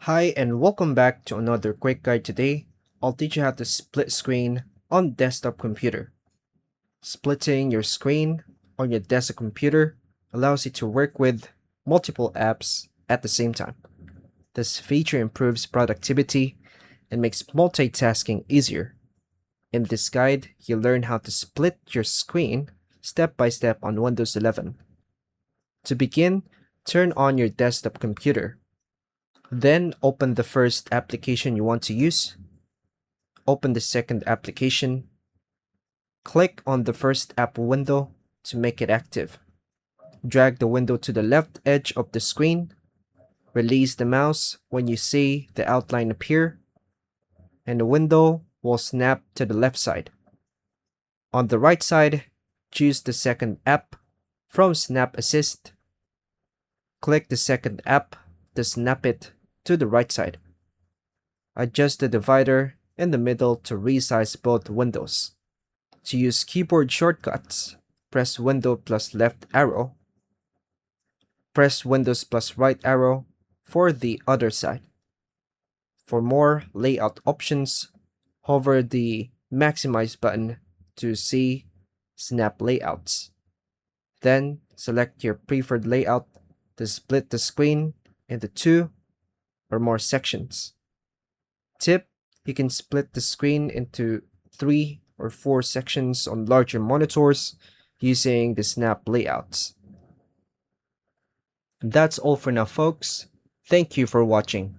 Hi and welcome back to another quick guide. Today, I'll teach you how to split screen on desktop computer. Splitting your screen on your desktop computer allows you to work with multiple apps at the same time. This feature improves productivity and makes multitasking easier. In this guide, you'll learn how to split your screen step by step on Windows 11. To begin, turn on your desktop computer. Then open the first application you want to use. Open the second application. Click on the first app window to make it active. Drag the window to the left edge of the screen. Release the mouse when you see the outline appear, and the window will snap to the left side. On the right side, choose the second app from Snap Assist. Click the second app to snap it to the right side. Adjust the divider in the middle to resize both windows. To use keyboard shortcuts, press Window plus left arrow. Press Windows plus right arrow for the other side. For more layout options, hover the Maximize button to see Snap Layouts. Then select your preferred layout to split the screen into 2 or more sections. Tip: you can split the screen into 3 or 4 sections on larger monitors using the snap layouts. That's all for now, folks. Thank you for watching.